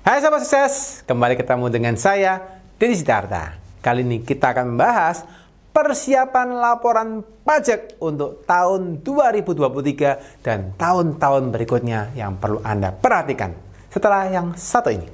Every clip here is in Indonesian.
Hai sahabat sukses, kembali ketemu dengan saya, Deddy Sidarta. Kali ini kita akan membahas persiapan laporan pajak untuk tahun 2023 dan tahun-tahun berikutnya yang perlu Anda perhatikan setelah yang satu ini.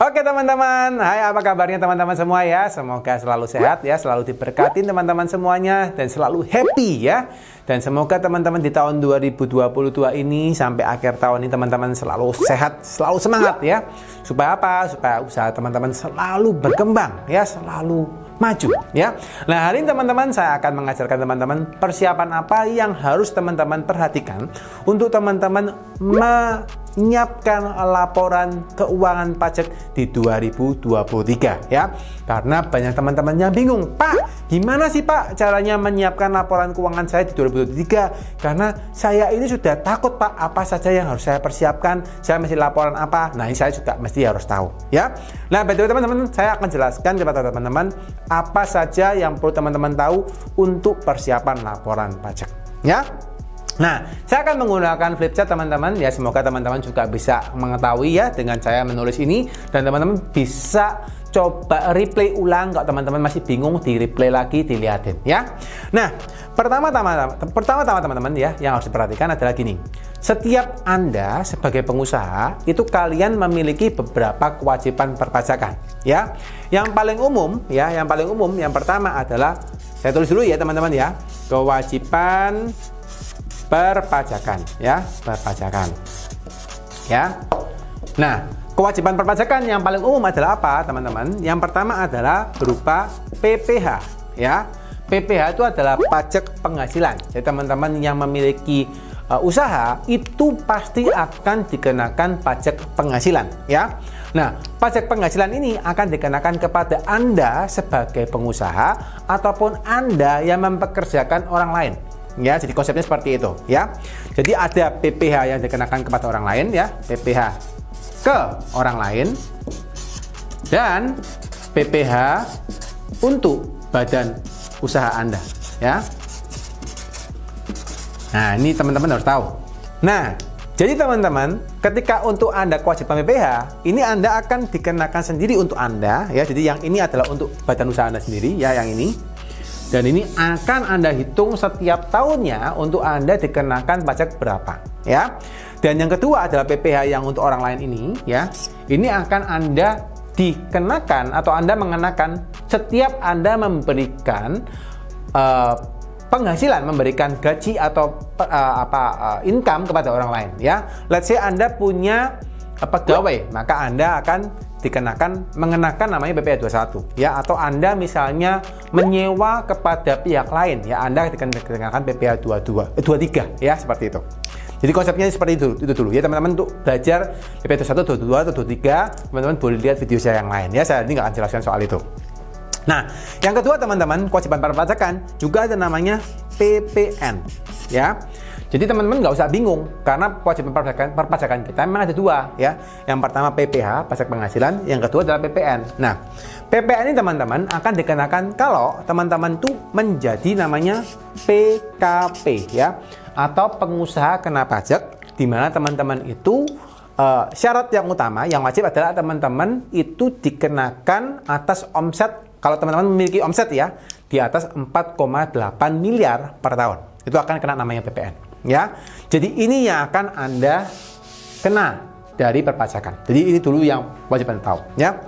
Oke teman-teman, hai apa kabarnya teman-teman semua ya? Semoga selalu sehat ya, selalu diberkatin teman-teman semuanya dan selalu happy ya. Dan semoga teman-teman di tahun 2022 ini sampai akhir tahun ini teman-teman selalu sehat, selalu semangat ya. Supaya apa? Supaya usaha teman-teman selalu berkembang ya, selalu maju ya. Nah hari ini teman-teman saya akan mengajarkan teman-teman persiapan apa yang harus teman-teman perhatikan untuk teman-teman menyiapkan laporan keuangan pajak di 2023 ya. Karena banyak teman-teman yang bingung, Pak gimana sih Pak caranya menyiapkan laporan keuangan saya di 2023? Karena saya ini sudah takut Pak, apa saja yang harus saya persiapkan, saya mesti laporan apa? Nah ini saya juga mesti harus tahu ya. Nah by the way teman-teman, saya akan jelaskan kepada teman-teman apa saja yang perlu teman-teman tahu untuk persiapan laporan pajak ya. Nah, saya akan menggunakan flipchart teman-teman ya, semoga teman-teman juga bisa mengetahui ya dengan saya menulis ini, dan teman-teman bisa coba replay ulang kalau teman-teman masih bingung, di replay lagi, dilihatin ya. Nah, pertama-tama teman-teman ya yang harus diperhatikan adalah gini. Setiap Anda sebagai pengusaha itu kalian memiliki beberapa kewajiban perpajakan ya. Yang paling umum yang pertama adalah, saya tulis dulu ya teman-teman ya, kewajiban perpajakan ya, perpajakan ya. Nah, kewajiban perpajakan yang paling umum adalah apa teman-teman? Yang pertama adalah berupa PPh ya. PPh itu adalah pajak penghasilan. Jadi teman-teman yang memiliki usaha itu pasti akan dikenakan pajak penghasilan ya. Nah, pajak penghasilan ini akan dikenakan kepada Anda sebagai pengusaha ataupun Anda yang mempekerjakan orang lain. Ya, jadi konsepnya seperti itu ya. Jadi ada PPh yang dikenakan kepada orang lain ya, PPh ke orang lain, dan PPh untuk badan usaha Anda ya. Nah, ini teman-teman harus tahu. Nah, jadi teman-teman, ketika untuk Anda kewajiban PPh, ini Anda akan dikenakan sendiri untuk Anda ya. Jadi yang ini adalah untuk badan usaha Anda sendiri ya, yang ini. Dan ini akan Anda hitung setiap tahunnya untuk Anda dikenakan pajak berapa ya. Dan yang kedua adalah PPh yang untuk orang lain ini ya. Ini akan Anda dikenakan atau Anda mengenakan setiap Anda memberikan penghasilan, memberikan gaji atau income kepada orang lain ya. Let's say Anda punya pegawai, maka Anda akan mengenakan namanya PPh 21 ya, atau Anda misalnya menyewa kepada pihak lain ya, Anda dikenakan PPh 23 ya, seperti itu. Jadi konsepnya seperti itu dulu ya teman-teman. Untuk belajar PPh 21, 22 atau 23 teman-teman boleh lihat video saya yang lain ya, saya ini nggak akan jelaskan soal itu. Nah, yang kedua teman-teman, kewajiban perpajakan juga ada namanya PPN ya. Jadi teman-teman nggak usah bingung, karena kewajiban perpajakan kita memang ada dua ya. Yang pertama PPh, pajak penghasilan, yang kedua adalah PPN. Nah, PPN ini teman-teman akan dikenakan kalau teman-teman tuh menjadi namanya PKP ya, atau pengusaha kena pajak, di mana teman-teman itu syarat yang utama, yang wajib adalah teman-teman itu dikenakan atas omset. Kalau teman-teman memiliki omset ya di atas 4,8 miliar per tahun, itu akan kena namanya PPN. Ya, jadi ini yang akan Anda kena dari perpajakan. Jadi ini dulu yang wajib Anda tahu ya.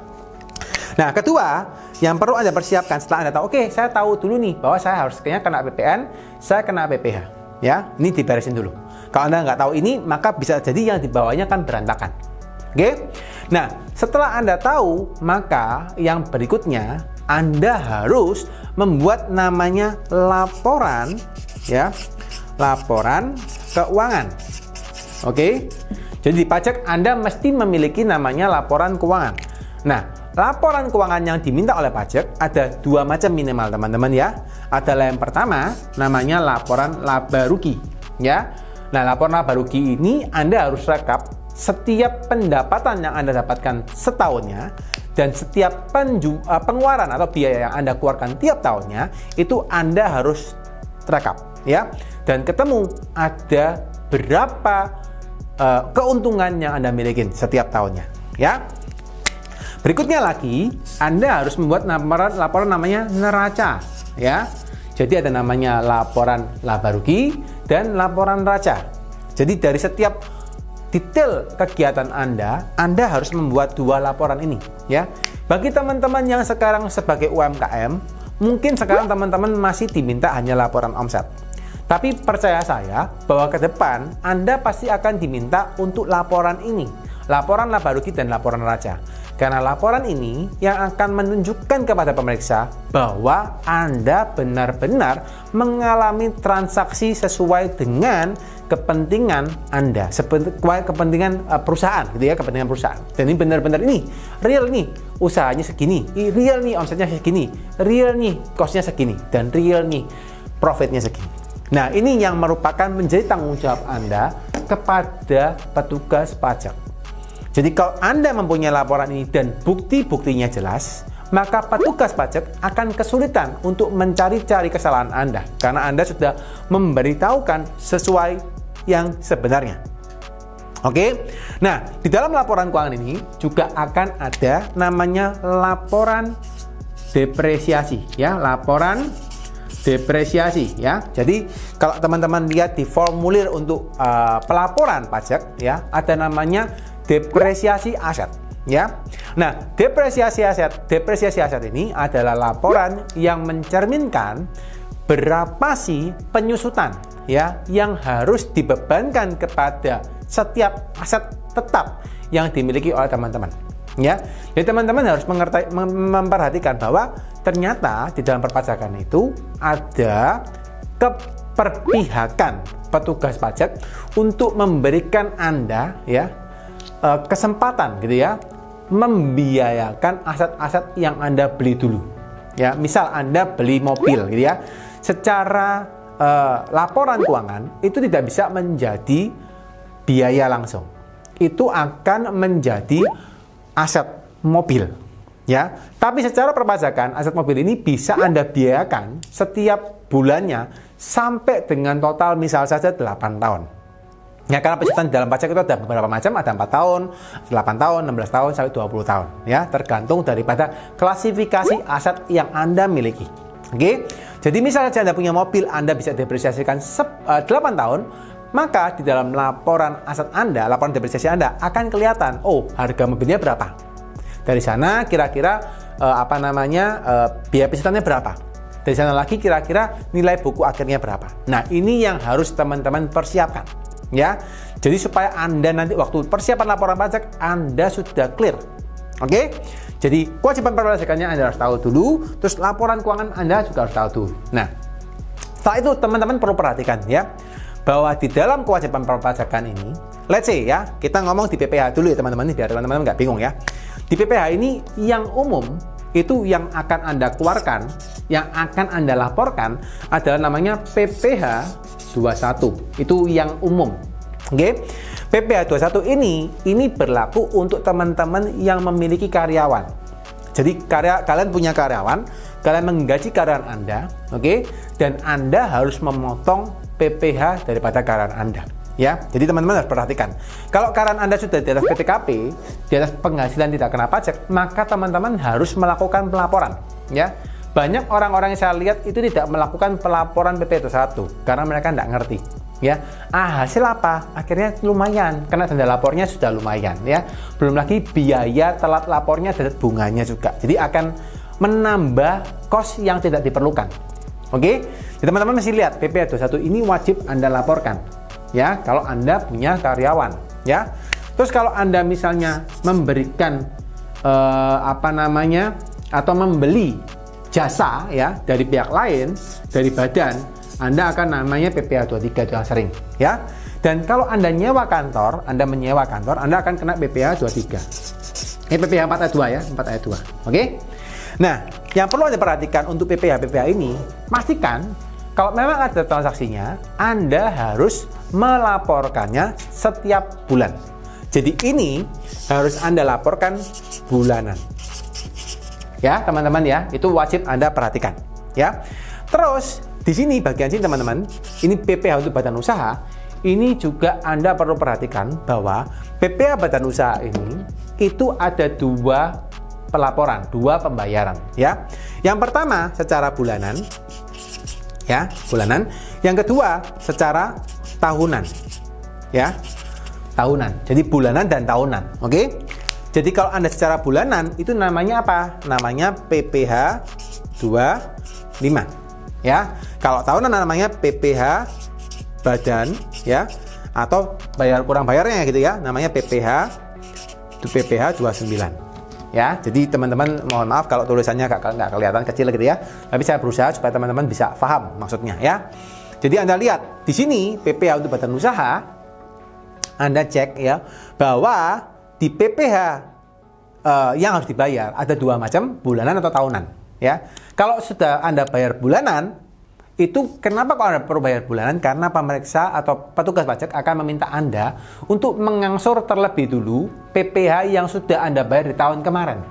Nah, kedua yang perlu Anda persiapkan setelah Anda tahu, oke, saya tahu dulu nih bahwa saya harus kena PPN, saya kena PPh ya. Ini diberesin dulu. Kalau Anda nggak tahu ini, maka bisa jadi yang di bawahnya kan berantakan. Oke. Nah, setelah Anda tahu, maka yang berikutnya Anda harus membuat namanya laporan ya. Laporan keuangan. Oke. Jadi di pajak Anda mesti memiliki namanya laporan keuangan. Nah, laporan keuangan yang diminta oleh pajak ada dua macam minimal teman-teman ya. Adalah yang pertama namanya laporan laba rugi ya. Nah, laporan laba rugi ini Anda harus rekap setiap pendapatan yang Anda dapatkan setahunnya dan setiap pengeluaran atau biaya yang Anda keluarkan tiap tahunnya itu Anda harus rekap ya, dan ketemu ada berapa keuntungan yang Anda miliki setiap tahunnya ya. Berikutnya lagi, Anda harus membuat laporan namanya neraca ya. Jadi ada namanya laporan laba rugi dan laporan neraca. Jadi dari setiap detail kegiatan Anda harus membuat dua laporan ini ya. Bagi teman-teman yang sekarang sebagai UMKM, mungkin sekarang teman-teman masih diminta hanya laporan omset. Tapi percaya saya bahwa ke depan Anda pasti akan diminta untuk laporan ini, laporan laba rugi dan laporan neraca. Karena laporan ini yang akan menunjukkan kepada pemeriksa bahwa Anda benar-benar mengalami transaksi sesuai dengan kepentingan Anda, sesuai kepentingan perusahaan gitu ya, kepentingan perusahaan. Dan ini benar-benar ini real nih, usahanya segini, real nih omsetnya segini, real nih costnya segini, dan real nih profitnya segini. Nah, ini yang merupakan menjadi tanggung jawab Anda kepada petugas pajak. Jadi kalau Anda mempunyai laporan ini dan bukti-buktinya jelas, maka petugas pajak akan kesulitan untuk mencari-cari kesalahan Anda karena Anda sudah memberitahukan sesuai yang sebenarnya. Oke. Nah, di dalam laporan keuangan ini juga akan ada namanya laporan depresiasi ya, laporan depresiasi ya. Jadi kalau teman-teman lihat di formulir untuk pelaporan pajak ya, ada namanya depresiasi aset ya. Nah, depresiasi aset ini adalah laporan yang mencerminkan berapa sih penyusutan ya yang harus dibebankan kepada setiap aset tetap yang dimiliki oleh teman-teman ya. Jadi teman-teman harus memperhatikan bahwa ternyata di dalam perpajakan itu ada keperpihakan petugas pajak untuk memberikan Anda ya kesempatan gitu ya, membiayakan aset-aset yang Anda beli dulu ya. Misal Anda beli mobil gitu ya, secara laporan keuangan itu tidak bisa menjadi biaya langsung, itu akan menjadi aset mobil ya. Tapi secara perpajakan aset mobil ini bisa Anda biayakan setiap bulannya sampai dengan total misal saja 8 tahun. Ya, karena penyusutan dalam pajak itu ada beberapa macam, ada 4 tahun, 8 tahun, 16 tahun, sampai 20 tahun. Ya, tergantung daripada klasifikasi aset yang Anda miliki. Oke, jadi misalnya Anda punya mobil, Anda bisa depresiasikan 8 tahun, maka di dalam laporan aset Anda, laporan depresiasi Anda akan kelihatan, oh harga mobilnya berapa. Dari sana kira-kira biaya penyusutannya berapa. Dari sana lagi kira-kira nilai buku akhirnya berapa. Nah, ini yang harus teman-teman persiapkan. Ya, jadi supaya Anda nanti waktu persiapan laporan pajak Anda sudah clear. Oke, jadi kewajiban perpajakannya Anda harus tahu dulu, terus laporan keuangan Anda juga harus tahu dulu. Nah, setelah itu teman-teman perlu perhatikan ya, bahwa di dalam kewajiban perpajakan ini, let's say ya, kita ngomong di PPh dulu ya teman-teman, biar teman-teman nggak bingung ya. Di PPh ini yang umum itu yang akan Anda keluarkan, yang akan Anda laporkan adalah namanya PPh 21. Itu yang umum. Oke. PPh 21 ini berlaku untuk teman-teman yang memiliki karyawan. Jadi kalian punya karyawan, kalian menggaji karyawan Anda, oke? Dan Anda harus memotong PPh daripada karyawan Anda. Ya, jadi teman-teman harus perhatikan. Kalau karyawan Anda sudah di atas PTKP, di atas penghasilan tidak kena pajak, maka teman-teman harus melakukan pelaporan. Ya, banyak orang-orang yang saya lihat itu tidak melakukan pelaporan PPh 21 karena mereka tidak ngerti. Ya, hasil apa? Akhirnya lumayan, karena denda lapornya sudah lumayan. Ya, belum lagi biaya telat lapornya dan bunganya juga. Jadi akan menambah kos yang tidak diperlukan. Oke, jadi teman-teman masih lihat PPh 21 ini wajib Anda laporkan. Ya, kalau Anda punya karyawan, ya. Terus kalau Anda misalnya memberikan atau membeli jasa ya dari pihak lain, dari badan, Anda akan namanya PPh 23 itu yang sering, ya. Dan kalau Anda menyewa kantor, Anda akan kena PPh 23. PPh 4 ayat 2 ya, 4 ayat 2. Oke? Nah, yang perlu Anda perhatikan untuk PPh ini, pastikan kalau memang ada transaksinya, Anda harus melaporkannya setiap bulan. Jadi ini harus Anda laporkan bulanan. Ya, teman-teman ya, itu wajib Anda perhatikan. Ya. Terus di sini bagian sini teman-teman, ini PPh untuk badan usaha. Ini juga Anda perlu perhatikan bahwa PPh badan usaha ini itu ada dua pelaporan, dua pembayaran. Ya, yang pertama secara bulanan, ya bulanan. Yang kedua secara tahunan, ya tahunan. Jadi bulanan dan tahunan. Oke. Jadi kalau Anda secara bulanan itu namanya apa? Namanya PPh 25. Ya. Kalau tahunan namanya PPh badan, ya. Atau bayar kurang bayarnya gitu ya. Namanya PPh 29. Ya. Jadi teman-teman mohon maaf kalau tulisannya nggak kelihatan kecil gitu ya. Tapi saya berusaha supaya teman-teman bisa paham maksudnya ya. Jadi Anda lihat di sini PPh untuk badan usaha, Anda cek ya bahwa di PPh yang harus dibayar ada dua macam, bulanan atau tahunan. Ya, kalau sudah Anda bayar bulanan, itu kenapa kok Anda perlu bayar bulanan? Karena pemeriksa atau petugas pajak akan meminta Anda untuk mengangsur terlebih dulu PPh yang sudah Anda bayar di tahun kemarin.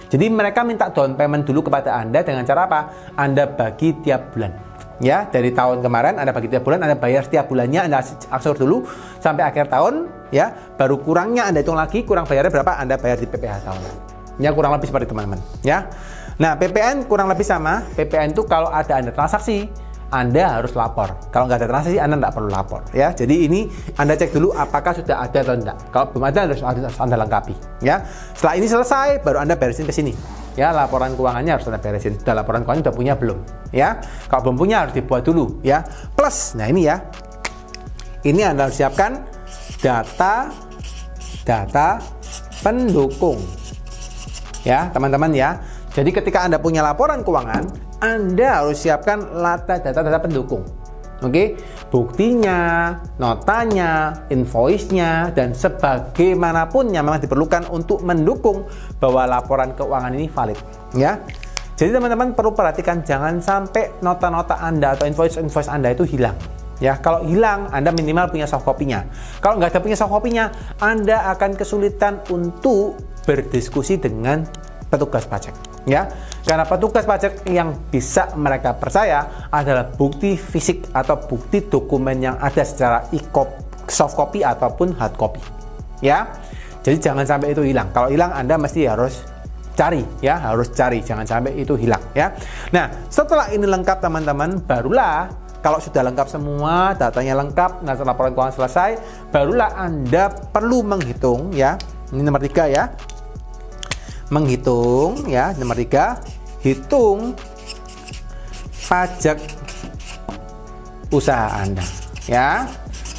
Jadi mereka minta down payment dulu kepada Anda dengan cara apa? Anda bagi tiap bulan. Ya, dari tahun kemarin Anda bagi tiap bulan, Anda bayar setiap bulannya, Anda angsur dulu sampai akhir tahun, ya, baru kurangnya Anda hitung lagi, kurang bayarnya berapa, Anda bayar di PPh tahunan. Ya, kurang lebih seperti teman-teman, ya. Nah, PPN kurang lebih sama. PPN itu kalau ada Anda transaksi, Anda harus lapor. Kalau nggak ada transaksi, Anda nggak perlu lapor, ya. Jadi ini Anda cek dulu apakah sudah ada atau tidak. Kalau belum ada, harus Anda lengkapi, ya. Setelah ini selesai, baru Anda beresin ke sini. Ya, laporan keuangannya harus Anda beresin. Sudah laporan keuangan sudah punya belum? Ya, kalau belum punya harus dibuat dulu. Ya, plus, nah ini ya, ini Anda harus siapkan data pendukung. Ya, teman-teman ya. Jadi ketika Anda punya laporan keuangan, Anda harus siapkan data pendukung. Oke, buktinya, notanya, invoice-nya, dan sebagaimanapun yang memang diperlukan untuk mendukung bahwa laporan keuangan ini valid. Ya, jadi teman-teman perlu perhatikan jangan sampai nota-nota Anda atau invoice Anda itu hilang. Ya, kalau hilang, Anda minimal punya soft copy-nya. Kalau nggak ada punya soft copy-nya, Anda akan kesulitan untuk berdiskusi dengan petugas pajak. Ya, karena petugas pajak yang bisa mereka percaya adalah bukti fisik atau bukti dokumen yang ada secara soft copy ataupun hard copy. Ya, jadi jangan sampai itu hilang. Kalau hilang, Anda mesti harus cari, ya, harus cari, jangan sampai itu hilang. Ya, nah setelah ini lengkap teman-teman, barulah kalau sudah lengkap semua, datanya lengkap, nah laporan keuangan selesai, barulah Anda perlu menghitung, ya. Ini nomor 3 ya. Menghitung, ya, nomor 3, hitung pajak usaha Anda, ya.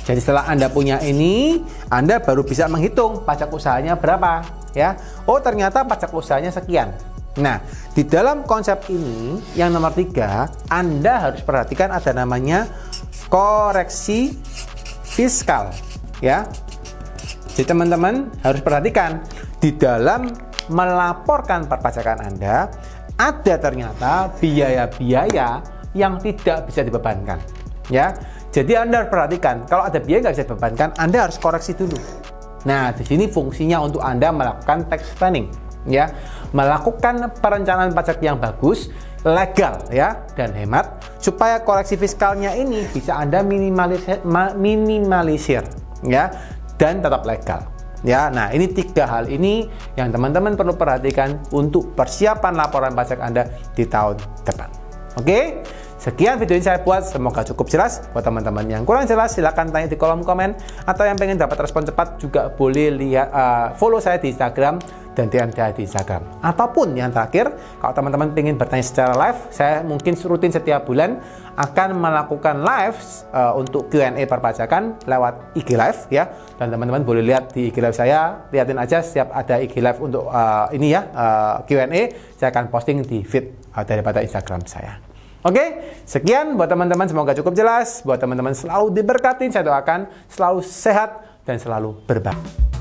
Jadi setelah Anda punya ini, Anda baru bisa menghitung pajak usahanya berapa, ya. Oh, ternyata pajak usahanya sekian. Nah, di dalam konsep ini yang nomor 3, Anda harus perhatikan ada namanya koreksi fiskal, ya. Jadi teman-teman harus perhatikan di dalam melaporkan perpajakan Anda ada ternyata biaya-biaya yang tidak bisa dibebankan, ya. Jadi Anda harus perhatikan kalau ada biaya nggak bisa dibebankan, Anda harus koreksi dulu. Nah, di sini fungsinya untuk Anda melakukan tax planning, ya, melakukan perencanaan pajak yang bagus, legal, ya, dan hemat supaya koreksi fiskalnya ini bisa Anda minimalisir, ya, dan tetap legal. Ya, nah ini 3 hal ini yang teman-teman perlu perhatikan untuk persiapan laporan pajak Anda di tahun depan. Oke, sekian video ini saya buat, semoga cukup jelas. Buat teman-teman yang kurang jelas silahkan tanya di kolom komen, atau yang pengen dapat respon cepat juga boleh lihat follow saya di Instagram dan DM saya di Instagram. Ataupun yang terakhir, kalau teman-teman pengen bertanya secara live, saya mungkin rutin setiap bulan akan melakukan live untuk Q&A perpajakan lewat IG Live, ya. Dan teman-teman boleh lihat di IG Live saya, lihatin aja setiap ada IG Live untuk ini ya, Q&A, saya akan posting di feed daripada Instagram saya. Oke, sekian buat teman-teman, semoga cukup jelas. Buat teman-teman selalu diberkati, saya doakan selalu sehat dan selalu berbakti.